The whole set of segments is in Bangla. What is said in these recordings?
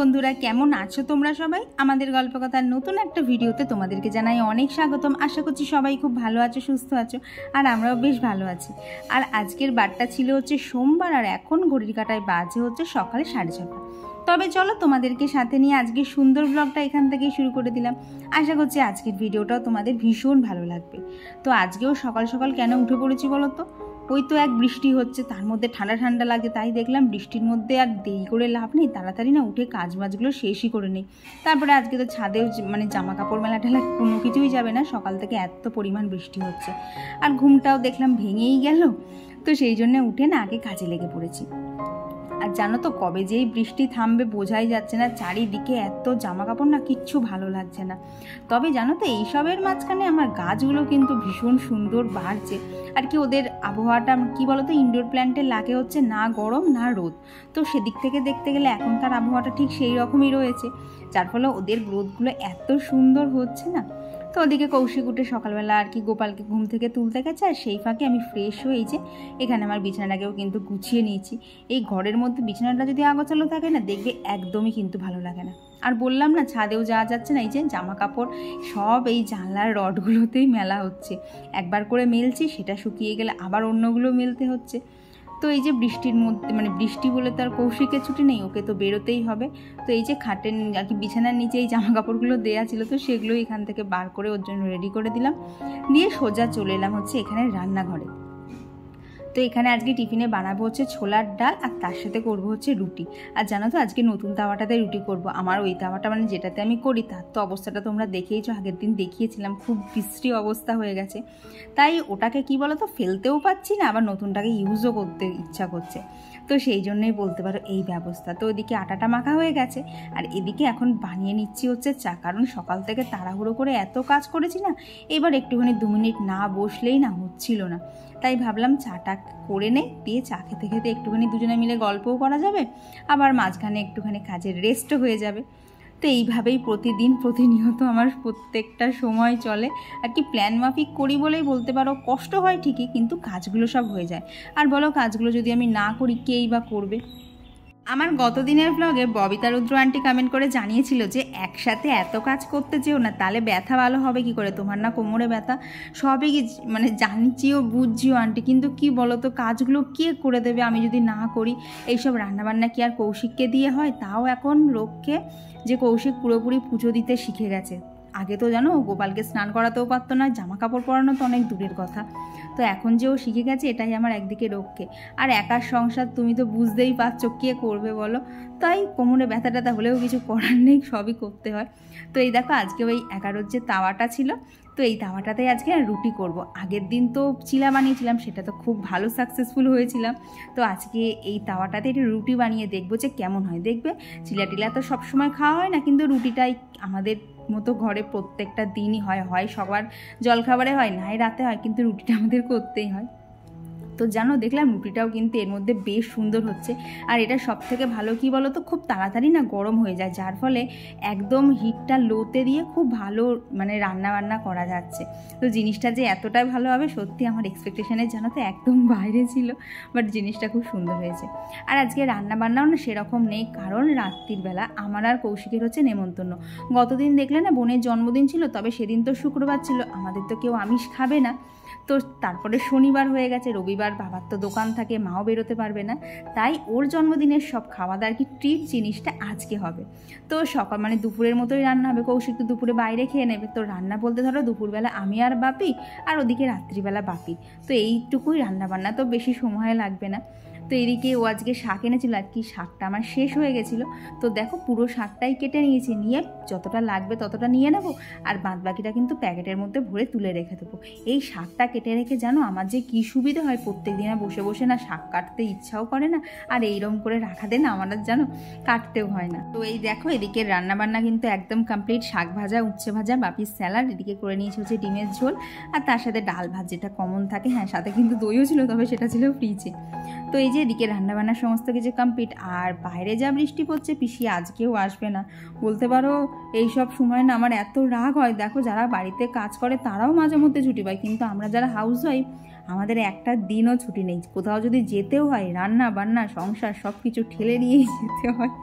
বন্ধুরা, কেমন আছো তোমরা সবাই? আমাদের গল্পকথার নতুন একটা ভিডিওতে তোমাদেরকে জানাই অনেক স্বাগতম। আশা করছি সবাই খুব ভালো আছো, সুস্থ আছো, আর আমরাও বেশ ভালো আছি। আর আজকের বারটা ছিল হচ্ছে সোমবার, আর এখন ঘড়ির কাঁটায় বাজে হচ্ছে সকালে 6:30। তবে চলো তোমাদেরকে সাথে নিয়ে আজকে সুন্দর ব্লগটা এখান থেকেই শুরু করে দিলাম। আশা করছি আজকের ভিডিওটাও তোমাদের ভীষণ ভালো লাগবে। তো আজকেও সকাল সকাল কেন উঠে পড়েছি বলো তো? ওই তো এক বৃষ্টি হচ্ছে, তার মধ্যে ঠান্ডা ঠান্ডা লাগে, তাই দেখলাম বৃষ্টির মধ্যে আর দেরি করে লাভ নেই, তাড়াতাড়ি না উঠে কাজ বাজগুলো শেষই করে নেই। তারপরে আজকে তো ছাদেও জামা কাপড় মেলা টেলা কোনো কিছুই যাবে না, সকাল থেকে এত পরিমাণ বৃষ্টি হচ্ছে, আর ঘুমটাও দেখলাম ভেঙেই গেল। তো সেই জন্য উঠে না আগে কাজে লেগে পড়েছি। আর জানো তো, কবে যেই বৃষ্টি থামবে বোঝাই যাচ্ছে না, চারিদিকে এত জামা কাপড় না, কিচ্ছু ভালো লাগছে না। তবে জানো তো, এইসবের মাঝখানে আমার গাছগুলো কিন্তু ভীষণ সুন্দর বাড়ছে। আর কি ওদের আবহাওয়াটা কি বলতো, ইনডোর প্ল্যান্টের লাগে হচ্ছে না গরম না রোদ, তো সেদিক থেকে দেখতে গেলে এখনকার আবহাওয়াটা ঠিক সেই রকমই রয়েছে, যার ফলে ওদের গ্রোথগুলো এত সুন্দর হচ্ছে না। তো ওদিকে কৌশিক উঠে সকালবেলা আর কি গোপালকে ঘুম থেকে তুলতে গেছে, আর সেই ফাঁকে আমি ফ্রেশ হয়ে যে এখানে আমার বিছানাটাকেও কিন্তু গুছিয়ে নিয়েছি। এই ঘরের মধ্যে বিছানাটা যদি আগোছালো থাকে না, দেখবে একদমই কিন্তু ভালো লাগে না। আর বললাম না, ছাদেও যাওয়া যাচ্ছে না, এই যে জামা কাপড় সব এই জানলার রডগুলোতেই মেলা হচ্ছে। একবার করে মেলছি, সেটা শুকিয়ে গেলে আবার অন্যগুলো মেলতে হচ্ছে। তো এই যে বৃষ্টির মধ্যে বৃষ্টি বলে তার কৌশিকের ছুটি নেই, ওকে তো বেরোতেই হবে। তো এই যে খাটের আর কি বিছানার নিচে এই জামা কাপড়গুলো দেওয়া ছিল, তো সেগুলো এখান থেকে বার করে ওর জন্য রেডি করে দিলাম, দিয়ে সোজা চলে এলাম হচ্ছে এখানে রান্নাঘরে। তো এখানে আজকে টিফিনে বানাবো হচ্ছে ছোলার ডাল, আর তার সাথে করবো হচ্ছে রুটি। আর জানো তো, আজকে নতুন তাওয়াটাতে রুটি করব। আমার ওই তাওয়াটা যেটাতে আমি করি, তার তো অবস্থাটা তোমরা দেখেইছো, আগের দিন দেখিয়েছিলাম, খুব বিশ্রী অবস্থা হয়ে গেছে। তাই ওটাকে কি বলো তো, ফেলতেও পাচ্ছি না, আবার নতুনটাকে ইউজও করতে ইচ্ছা করছে। তো সেই জন্যই বলতে পারো এই ব্যবস্থা। তো ওইদিকে আটাটা মাখা হয়ে গেছে, আর এদিকে এখন বানিয়ে নিচ্ছি হচ্ছে চা, কারণ সকাল থেকে তাড়াহুড়ো করে এত কাজ করেছি না, এবার একটুখানি 2 মিনিট না বসলেই না হচ্ছিল না। তাই ভাবলাম চাটা করে নে, দিয়ে চা খেতে খেতে একটুখানি দুজনে মিলে গল্পও করা যাবে, আবার মাঝখানে একটুখানি কাজের রেস্টও হয়ে যাবে। তো এইভাবেই প্রতিদিন প্রতিনিয়ত আমার প্রত্যেকটা সময় চলে। আর কি প্ল্যান মাফিক করি বলেই বলতে পারো, কষ্ট হয় ঠিকই, কিন্তু কাজগুলো সব হয়ে যায়। আর বলো, কাজগুলো যদি আমি না করি কেই বা করবে? আমার গত দিনের ব্লগে ববিতা রুদ্র আন্টি কমেন্ট করে জানিয়েছিল যে একসাথে এত কাজ করতে চেও না, তাহলে ব্যথা ভালো হবে কি করে, তোমার না কোমরে ব্যথা। সবই জানছিও বুঝছিও আন্টি, কিন্তু কি বলো তো, কাজগুলো কে করে দেবে আমি যদি না করি? এইসব রান্নাবান্না কি আর কৌশিককে দিয়ে হয়? তাও এখন রক্ষে যে কৌশিক পুরোপুরি পুজো দিতে শিখে গেছে। আগে তো জানো, গোপালকে স্নান করাতেও পারতো না, জামা কাপড় পরানো তো অনেক দূরের কথা। তো এখন যে ও শিখে গেছে, এটাই আমার একদিকে রক্ষে। আর একার সংসার তুমি তো বুঝতেই পারছো, কে করবে বলো? তাই কোমরে ব্যথা ট্যাথা হলেও কিছু করার নেই, সবই করতে হয়। তো এই দেখো, আজকে ওই 11 যে তাওয়াটা ছিল, তো এই তাওয়াটাতেই আজকে রুটি করব। আগের দিন তো চিলা বানিয়েছিলাম, সেটা তো খুব ভালো সাকসেসফুল হয়েছিলাম। তো আজকে এই তাওয়াটাতে একটু রুটি বানিয়ে দেখবো যে কেমন হয়। দেখবে চিলা টিলা তো সবসময় খাওয়া হয় না, কিন্তু রুটিটাই আমাদের মতো ঘরে প্রত্যেকটা দিনই হয় সবার জলখাবারে হয়, নাই রাতে হয়, কিন্তু রুটিটা আমাদের করতেই হয়। তো জানো, দেখলাম রুটিটাও কিন্তু এর মধ্যে বেশ সুন্দর হচ্ছে। আর এটা সব থেকে ভালো কি বলো তো, খুব তাড়াতাড়ি না গরম হয়ে যায়, যার ফলে একদম হিটটা লোতে দিয়ে খুব ভালো রান্না করা যাচ্ছে। তো জিনিসটা যে এতটাই ভালো হবে, সত্যি আমার এক্সপেকটেশনের জানো তো একদম বাইরে ছিল, বাট জিনিসটা খুব সুন্দর হয়েছে। আর আজকে রান্নাবান্নাও না সেরকম নেই, কারণ রাত্রির বেলা আমার আর কৌশিকের হচ্ছে নেমন্তন্ন। গতদিন দেখলে না, বোনের জন্মদিন ছিল, তবে সেদিন তো শুক্রবার ছিল, আমাদের তো কেউ আমিষ খাবে না। তো তারপরে শনিবার হয়ে গেছে, রবিবার বাবার তো দোকান থাকে, মাও বেরোতে পারবে না, তাই ওর জন্মদিনের সব খাওয়া দাওয়ার কি ট্রিট জিনিসটা আজকে হবে। তো সকাল দুপুরের মতোই রান্না হবে, কৌশিক তো দুপুরে বাইরে খেয়ে নেবে। তো রান্না বলতে ধরো দুপুরবেলা আমি আর বাপি, আর ওদিকে রাত্রিবেলা বাপি, তো এইটুকুই রান্নাবান্না, তো বেশি সময় লাগবে না। তো এদিকে ও আজকে শাক এনেছিল, আর কি শাকটা আমার শেষ হয়ে গেছিলো। তো দেখো, পুরো শাকটাই কেটে নিয়েছি, নিয়ে যতটা লাগবে ততটা নিয়ে নেবো, আর বাদবাকিটা কিন্তু প্যাকেটের মধ্যে ভরে তুলে রেখে দেবো। এই শাকটা কেটে রেখে জানো আমার যে কী সুবিধা হয়, প্রত্যেক দিনে বসে বসে না শাক কাটতে ইচ্ছাও করে না, আর এইরকম করে রাখা দেন আমার আর জানো কাটতেও হয় না। তো এই দেখো, এদিকে রান্নাবান্না কিন্তু একদম কমপ্লিট। শাক ভাজা, উচ্ছে ভাজা, বাপির স্যালাড, এদিকে করে নিয়েছি হচ্ছে ডিমের ঝোল, আর তার সাথে ডাল ভাত, যেটা কমন থাকে। হ্যাঁ, সাথে কিন্তু দইও ছিল, তবে সেটা ছিল ফ্রিজে। তো এই যে এদিকে রান্নাবান্না সমস্ত কিছু কমপ্লিট। আর বাইরে যা বৃষ্টি পড়ছে, পিসি আজকেও আসবে না। বলতে পারো এইসব সময় না আমার এত রাগ হয়। দেখো, যারা বাড়িতে কাজ করে তারাও মাঝে মধ্যে ছুটি পায়, কিন্তু আমরা যারা হাউস ওয়াইফ, আমাদের একটা দিনও ছুটি নেই। কোথাও যদি যেতেও হয়, রান্না বান্না সংসার সব কিছু ঠেলে নিয়েই যেতে হয়।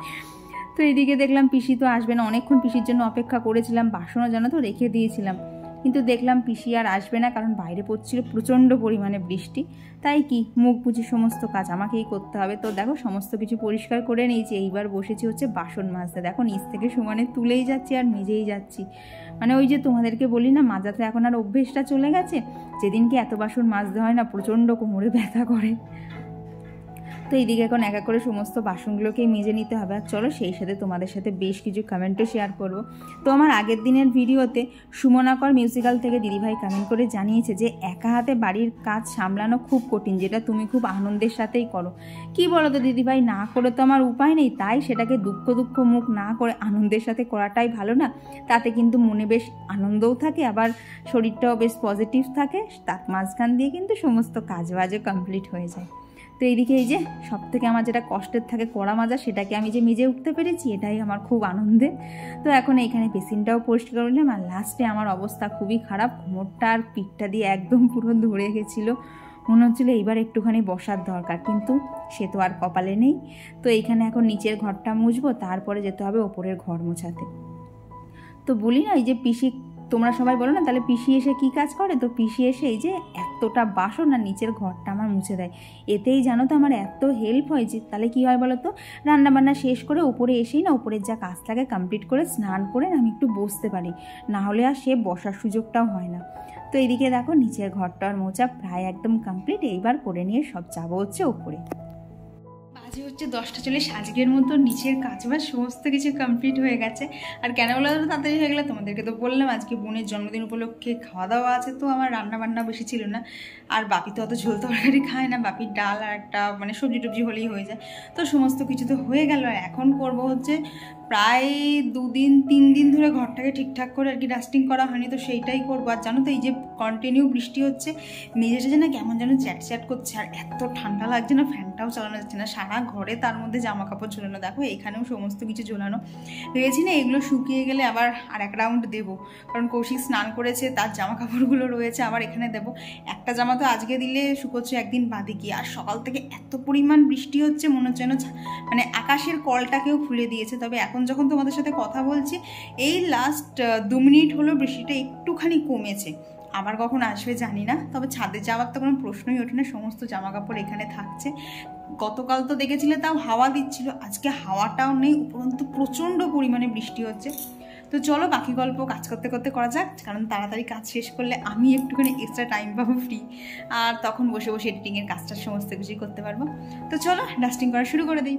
তো এদিকে দেখলাম পিসি তো আসবে না, অনেকক্ষণ পিসির জন্য অপেক্ষা করেছিলাম, বাসনও জানো তো রেখে দিয়েছিলাম, কিন্তু দেখলাম পিসি আর আসবে না, কারণ বাইরে পড়ছিল প্রচণ্ড পরিমাণে বৃষ্টি। তাই কি মুখ বুঝি সমস্ত কাজ আমাকেই করতে হবে। তো দেখো সমস্ত কিছু পরিষ্কার করে নিয়েছি, এইবার বসেছি হচ্ছে বাসন মাজতে। দেখো নিচ থেকে সমানে তুলেই যাচ্ছি আর মেজেই যাচ্ছি। মানে ওই যে তোমাদেরকে বলি না, মাজাতে এখন আর অভ্যেসটা চলে গেছে, যেদিনকে এত বাসন মাজতে হয় না প্রচণ্ড কোমরে ব্যথা করে। তো এইদিকে এখন এক এক করে সমস্ত বাসনগুলোকেই মেজে নিতে হবে। আর চলো সেই সাথে তোমাদের সাথে বেশ কিছু কমেন্টও শেয়ার করব। তো আমার আগের দিনের ভিডিওতে সুমনাকর মিউজিক্যাল থেকে দিদিভাই কমেন্ট করে জানিয়েছে যে একা হাতে বাড়ির কাজ সামলানো খুব কঠিন, যেটা তুমি খুব আনন্দের সাথেই করো। কি বলো তো দিদিভাই, না করে তো আমার উপায় নেই, তাই সেটাকে দুঃখ মুখ না করে আনন্দের সাথে করাটাই ভালো না? তাতে কিন্তু মনে বেশ আনন্দও থাকে, আবার শরীরটাও বেশ পজিটিভ থাকে, তার মাঝখান দিয়ে কিন্তু সমস্ত কাজবাজও কমপ্লিট হয়ে যায়। তো এইদিকে এই যে সব থেকে আমার যেটা কষ্টের থাকে কড়া মাজা, সেটাকে আমি যে মেজে উঠতে পেরেছি, এটাই আমার খুব আনন্দে। তো এখন এইখানে বেসিনটাও পরিষ্কার করলাম, আর লাস্টে আমার অবস্থা খুবই খারাপ, কোমরটা আর পিঠটা দিয়ে একদম পুরো ধরে গেছিলো, মনে হচ্ছিলো এইবার একটুখানি বসার দরকার, কিন্তু সে তো আর কপালে নেই। তো এইখানে এখন নিচের ঘরটা মুছবো, তারপরে যেতে হবে ওপরের ঘর মোছাতে। তো বলি না, এই যে পিসি, তোমরা সবাই বলো না তাহলে পিসি এসে কি কাজ করে, তো পিসি এসে এই যে এতটা বাসন আর নিচের ঘরটা আমার মুছে দেয়। এতেই জানো তো আমার এত হেল্প হয়েছে। তাহলে কি হয় বলো তো, রান্নাবান্না শেষ করে উপরে এসেই না উপরের যা কাজ থাকে কমপ্লিট করে স্নান করে আমি একটু বসতে পারি, না হলে আর সে বসার সুযোগটাও হয় না। তো এইদিকে দেখো নিচের ঘরটার মোছা প্রায় একদম কমপ্লিট, এইবার করে নিয়ে সব যাবো হচ্ছে উপরে। বাজে হচ্ছে 10টা 40, আজকের মতো নিচের কাজবাজ সমস্ত কিছু কমপ্লিট হয়ে গেছে। আর কেন বলো তো তাড়াতাড়ি হয়ে গেলো, তোমাদেরকে তো বললাম আজকে বোনের জন্মদিন উপলক্ষে খাওয়া দাওয়া আছে, তো আমার রান্না বান্না বেশি ছিল না। আর বাপি তো অত ঝোল তরকারি খায় না, বাপির ডাল আর একটা মানে সবজি টবজি হলেই হয়ে যায়। তো সমস্ত কিছু তো হয়ে গেল, আর এখন করবো হচ্ছে প্রায় 2-3 দিন ধরে ঘরটাকে ঠিকঠাক করে আর কি ডাস্টিং করা হয়নি, তো সেইটাই করবো। আর জানো তো এই যে কন্টিনিউ বৃষ্টি হচ্ছে, মেঝেটা যেন কেমন যেন চ্যাট করছে, আর এত ঠান্ডা লাগছে না, ফ্যানটাও চালানো যাচ্ছে না, সারা ঘরে তার মধ্যে জামা কাপড় ঝোলানো। দেখো এখানেও সমস্ত কিছু ঝোলানো ভেবেছি না, এগুলো শুকিয়ে গেলে আবার আর এক রাউন্ড দেবো, কারণ কৌশিক স্নান করেছে, তার জামা কাপড়গুলো রয়েছে, আবার এখানে দেবো। একটা জামা তো আজকে দিলে শুকোচ্ছে একদিন বাদে গিয়ে। আর সকাল থেকে এত পরিমাণ বৃষ্টি হচ্ছে, মনে হচ্ছে যেন মানে আকাশের কলটাকেও খুলে দিয়েছে। তবে এখন যখন তোমাদের সাথে কথা বলছি, এই লাস্ট 2 মিনিট হলো বৃষ্টিটা একটুখানি কমেছে, আবার কখন আসবে জানি না। তবে ছাদে যাওয়ার তো কোনো প্রশ্নই ওঠে না, সমস্ত জামা কাপড় এখানে থাকছে। গতকাল তো দেখেছিলে তাও হাওয়া দিচ্ছিল, আজকে হাওয়াটাও নেই, উপরন্তু প্রচণ্ড পরিমাণে বৃষ্টি হচ্ছে। তো চলো বাকি গল্প কাজ করতে করতে করা যাক, কারণ তাড়াতাড়ি কাজ শেষ করলে আমি একটুখানি এক্সট্রা টাইম পাবো ফ্রি, আর তখন বসে বসে এডিটিংয়ের কাজটা সমস্ত কিছুই করতে পারবো। তো চলো ডাস্টিং করা শুরু করে দিই।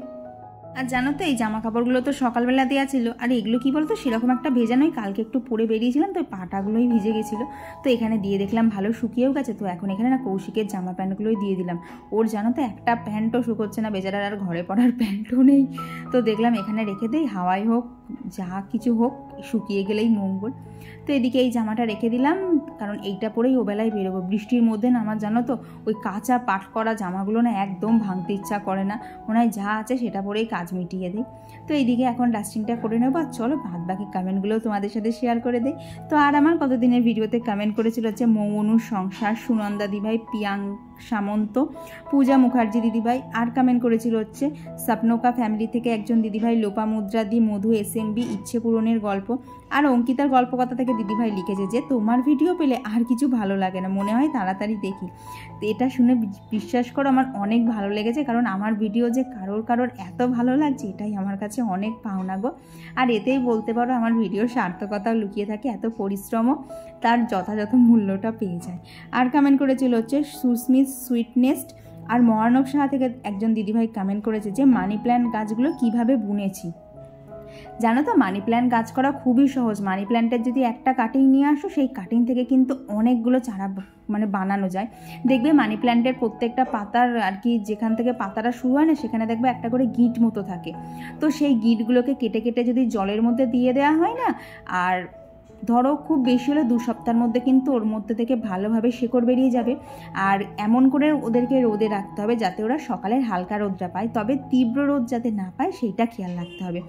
আর জানো তো এই জামা কাপড়গুলো তো সকালবেলা দেওয়া ছিল, আর এগুলো কি বলতো সেরকম একটা ভেজা নয়, কালকে একটু পরে বেরিয়েছিলাম তো পাটাগুলোই ভিজে গেছিলো। তো এখানে দিয়ে দেখলাম ভালো শুকিয়েও গেছে। তো এখন এখানে না কৌশিকের জামা প্যান্টগুলোই দিয়ে দিলাম, ওর জানো তো একটা প্যান্টও শুকোচ্ছে না, বেচারার আর ঘরে পরার প্যান্টও নেই। তো দেখলাম এখানে রেখে দেই, হাওয়াই হোক যা কিছু হোক শুকিয়ে গেলেই মঙ্গল। তো এদিকে এই জামাটা রেখে দিলাম, কারণ এইটা পরেই ওবেলায় বেরোবো। বৃষ্টির মধ্যে না আমার জানো তো ওই কাঁচা পাট করা জামাগুলো না একদম ভাঙতে ইচ্ছা করে না, মনে হয় যা আছে সেটা পরেই কাজ মিটিয়ে দিই। তো এইদিকে এখন ডাস্টিংটা করে নেবো, আর চলো বাদ বাকি কমেন্টগুলোও তোমাদের সাথে শেয়ার করে দিই। তো আর আমার কতদিনের ভিডিওতে কমেন্ট করেছিল হচ্ছে মৌনুর সংসার, সুনন্দা দিভাই, পিয়াং সামন্ত, পূজা মুখার্জি দিদিভাই, আর কমেন্ট করেছিল হচ্ছে স্বপ্নকা ফ্যামিলি থেকে একজন দিদিভাই, লোপামুদ্রা দি, মধু এসএমবি, ইচ্ছে পূরণের গল্প, আর অঙ্কিতার গল্পকথা থেকে দিদিভাই লিখেছে যে তোমার ভিডিও পেলে আর কিছু ভালো লাগে না, মনে হয় তাড়াতাড়ি দেখি। তো এটা শুনে বিশ্বাস করো আমার অনেক ভালো লেগেছে, কারণ আমার ভিডিও যে কারোর এত ভালো লাগছে এটাই আমার কাছে অনেক পাওনা গো। আর এতেই বলতে পারো আমার ভিডিওর সার্থকতাও লুকিয়ে থাকে, এত পরিশ্রমও তার যথাযথ মূল্যটা পেয়ে যায়। আর কমেন্ট করেছিল হচ্ছে সুস্মিত সুইটনেস্ট, আর মহানব সাহা থেকে একজন দিদিভাই কমেন্ট করেছে যে মানি প্ল্যান্ট গাছগুলো কিভাবে বুনেছি। জানো তো মানি প্ল্যান্ট গাছ করা খুবই সহজ। মানি প্ল্যান্টের যদি একটা কাটিং নিয়ে আসো, সেই কাটিং থেকে কিন্তু অনেকগুলো চারা মানে বানানো যায়। দেখবে মানি প্ল্যান্টের প্রত্যেকটা পাতার আর কি যেখান থেকে পাতাটা শুরু হয় না, সেখানে দেখবে একটা করে গিঁট মতো থাকে। তো সেই গিঁটগুলোকে কেটে কেটে যদি জলের মধ্যে দিয়ে দেওয়া হয় না, আর ধরো খুব বেশি হলে 2 সপ্তাহের মধ্যে কিন্তু ওর মধ্যে থেকে ভালোভাবে শেকড় বেরিয়ে যাবে। আর এমন করে ওদেরকে রোদে রাখতে হবে যাতে ওরা সকালের হালকা রোদটা পায়, তবে তীব্র রোদ যাতে না পায় সেইটা খেয়াল রাখতে হবে।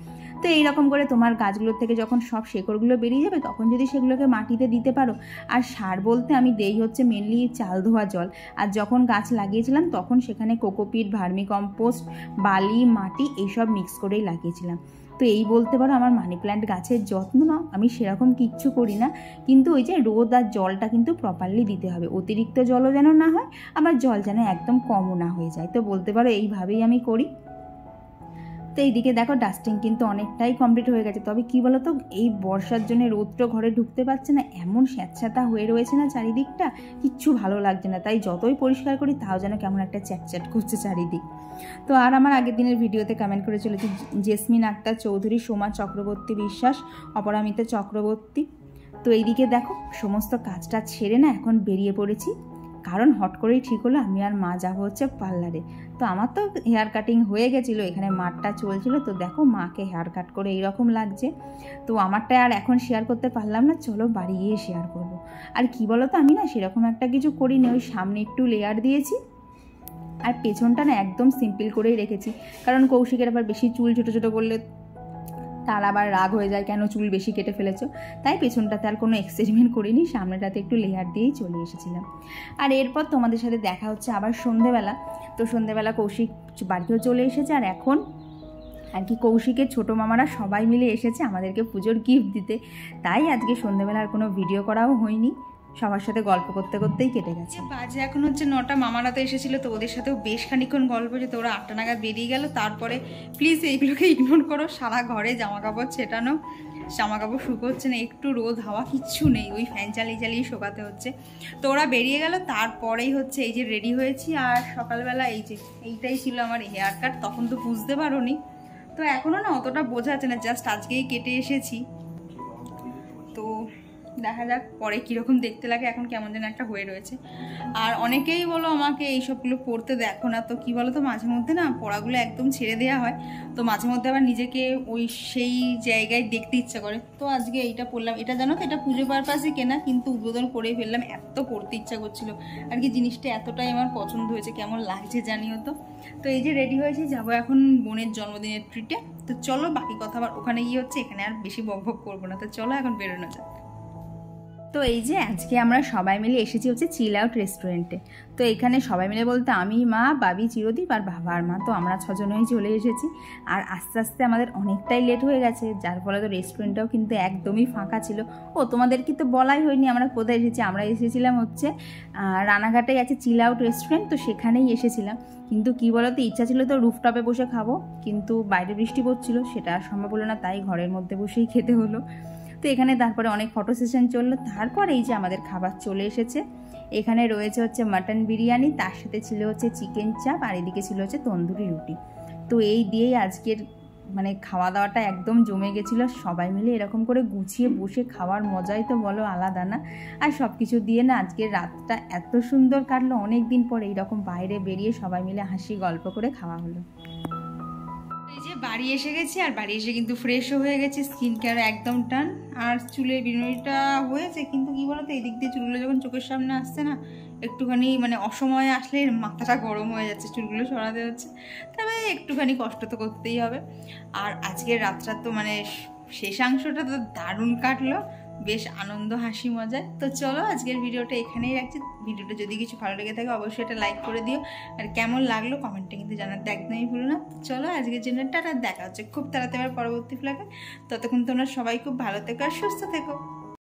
তো এইরকম করে তোমার গাছগুলোর থেকে যখন সব শেকড়গুলো বেরিয়ে যাবে, তখন যদি সেগুলোকে মাটিতে দিতে পারো। আর সার বলতে আমি দেই হচ্ছে মেনলি চাল ধোয়া জল। আর যখন গাছ লাগিয়েছিলাম তখন সেখানে কোকোপিট, ভার্মি কম্পোস্ট, বালি, মাটি এইসব মিক্স করেই লাগিয়েছিলাম। তো এই বলতে পারো আমার মানি প্ল্যান্ট গাছের যত্ন না আমি সেরকম কিচ্ছু করি না, কিন্তু ওই যে রোদ আর জলটা কিন্তু প্রপারলি দিতে হবে, অতিরিক্ত জলও যেন না হয় আবার জল যেন একদম কমও না হয়ে যায়। তো বলতে পারো এইভাবেই আমি করি। তো এইদিকে দেখো ডাস্টিং কিন্তু অনেকটাই কমপ্লিট হয়ে গেছে। তবে কি বলো তো, এই বর্ষার জন্য রোদটা ঘরে ঢুকতে পারছে না, এমন স্যাঁতস্যাঁতা হয়ে রয়েছে না চারিদিকটা, কিচ্ছু ভালো লাগছে না। তাই যতই পরিষ্কার করি তাও যেন কেমন একটা চ্যাটচ্যাট করছে চারিদিক। তো আর আমার আগের দিনের ভিডিওতে কমেন্ট করে চলেছে জেসমিন আক্তার চৌধুরী, সোমা চক্রবর্তী বিশ্বাস, অপরামিতা চক্রবর্তী। তো এইদিকে দেখো সমস্ত কাজটা ছেড়ে না এখন বেরিয়ে পড়েছি, কারণ হট করেই ঠিক হলো আমি আর মা যাবো হচ্ছে পার্লারে। তো আমার তো হেয়ার কাটিং হয়ে গেছিলো, এখানে মাঠটা চলছিল, তো দেখো মাকে হেয়ার কাট করে এইরকম লাগছে। তো আমারটা আর এখন শেয়ার করতে পারলাম না, চলো বাড়ি গিয়ে শেয়ার করবো। আর কি বলো তো, আমি না সেরকম একটা কিছু করিনি, ওই সামনে একটু লেয়ার দিয়েছি আর পেছনটা না একদম সিম্পল করেই রেখেছি, কারণ কৌশিকের আবার বেশি চুল ছোটো ছোটো করলে তার আবার রাগ হয়ে যায়, কেন চুল বেশি কেটে ফেলেছো। তাই পেছনটাতে আর কোনো এক্সপেরিমেন্ট করিনি, সামনেটাতে একটু লেয়ার দিয়েই চলে এসেছিলাম। আর এরপর তোমাদের সাথে দেখা হচ্ছে আবার সন্ধেবেলা। তো সন্ধেবেলা কৌশিক বাড়িতেও চলে এসেছে, আর এখন আর কি কৌশিকের ছোটো মামারা সবাই মিলে এসেছে আমাদেরকে পুজোর গিফট দিতে। তাই আজকে সন্ধেবেলা আর কোনো ভিডিও করাও হয়নি, সবার সাথে গল্প করতে করতেই কেটে গেছে। বাজে এখন হচ্ছে 9টা, মামারা তো এসেছিলো, তো ওদের সাথেও বেশ খানিক্ষণ গল্প হয়েছে। তো ওরা 8টা নাগাদ বেরিয়ে গেল। তারপরে প্লিজ এইগুলোকে ইগনোর করো, সারা ঘরে জামা কাপড় ছেটানো, জামা কাপড় শুকোচ্ছে না, একটু রোদ হাওয়া কিচ্ছু নেই, ওই ফ্যান চালিয়ে চালিয়ে শোকাতে হচ্ছে। তো ওরা বেরিয়ে গেল, তারপরেই হচ্ছে এই যে রেডি হয়েছি। আর সকালবেলা এই যে এইটাই ছিল আমার হেয়ার কাট, তখন তো বুঝতে পারোনি, তো এখনও না অতটা বোঝা যাচ্ছে না, জাস্ট আজকেই কেটে এসেছি। তো দেখা যাক পরে কীরকম দেখতে লাগে, এখন কেমন যেন একটা হয়ে রয়েছে। আর অনেকেই বলো আমাকে এইসবগুলো পড়তে দেখো না, তো কী বলো তো, মাঝে মধ্যে না পড়াগুলো একদম ছেড়ে দেওয়া হয়, তো মাঝে মধ্যে আবার নিজেকে ওই সেই জায়গায় দেখতে ইচ্ছা করে। তো আজকে এইটা পড়লাম, এটা জানো তো এটা পুজো পারপাসে কেনা, কিন্তু উদ্বোধন করেই ফেললাম, এত পড়তে ইচ্ছা করছিল আর কি, জিনিসটা এতটাই আমার পছন্দ হয়েছে, কেমন লাগছে জানিও তো। তো এই যে রেডি হয়েছি, যাবো এখন বোনের জন্মদিনের ট্রিটে। তো চলো বাকি কথা আবার ওখানে গিয়ে হচ্ছে, এখানে আর বেশি বকবক করবো না। তো চলো এখন বেরোনো যাক। তো এই যে আজকে আমরা সবাই মিলে এসেছি হচ্ছে চিল আউট রেস্টুরেন্টে। তো এখানে সবাই মিলে বলতে আমি, মা, বাবি, চিরদীপ আর বাবা আর মা, তো আমরা 6 জনই চলে এসেছি। আর আস্তে আস্তে আমাদের অনেকটাই লেট হয়ে গেছে, যার ফলে তো রেস্টুরেন্টটাও কিন্তু একদমই ফাঁকা ছিল। ও তোমাদের কি তো বলাই হয়নি আমরা কোথায় এসেছি, আমরা এসেছিলাম হচ্ছে রানাঘাটেই আছে চিল আউট রেস্টুরেন্ট, তো সেখানেই এসেছিলাম। কিন্তু কি বলতো, ইচ্ছা ছিল তো রুফটপে বসে খাবো, কিন্তু বাইরে বৃষ্টি পড়ছিল, সেটা আর সম্ভব হলো না, তাই ঘরের মধ্যে বসেই খেতে হলো। তো এখানে তারপরে অনেক ফটো সেশন চললো, তারপর এই যে আমাদের খাবার চলে এসেছে। এখানে রয়েছে হচ্ছে মাটন বিরিয়ানি, তার সাথে ছিল হচ্ছে চিকেন চাপ, আর এদিকে ছিল হচ্ছে তন্দুরি রুটি। তো এই দিয়েই আজকের মানে খাওয়া দাওয়াটা একদম জমে গেছিলো, সবাই মিলে এরকম করে গুছিয়ে বসে খাওয়ার মজাই তো বলো আলাদা না। আর সব কিছু দিয়ে না আজকের রাতটা এত সুন্দর কাটলো, অনেক দিন পরে এইরকম বাইরে বেরিয়ে সবাই মিলে হাসি গল্প করে খাওয়া হলো। এই যে বাড়ি এসে গেছি, আর বাড়ি এসে কিন্তু ফ্রেশও হয়ে গেছি, স্কিন কেয়ার একদম টান, আর চুলের বিনুনিটা হয়েছে। কিন্তু কি বলতো, এই দিক দিয়ে চুলগুলো যখন চোখের সামনে আসছে না, একটুখানি মানে অসময়ে আসলে মাথাটা গরম হয়ে যাচ্ছে, চুলগুলো সরাতে হচ্ছে, তবে একটুখানি কষ্ট তো করতেই হবে। আর আজকের রাতটা তো মানে শেষাংশটা তো দারুণ কাটলো, বেশ আনন্দ হাসি মজায়। তো চলো আজকের ভিডিওটা এখানেই রাখছি। ভিডিওটা যদি কিছু ভালো লেগে থাকে অবশ্যই এটা লাইক করে দিও, আর কেমন লাগলো কমেন্টে কিন্তু জানাতে একদমই ভুলো না। তো চলো আজকের জন্য টাটা, দেখা হচ্ছে খুব তাড়াতাড়ি পরবর্তী ব্লগে। ততক্ষণ তোমরা সবাই খুব ভালো থেকো আর সুস্থ থেকো।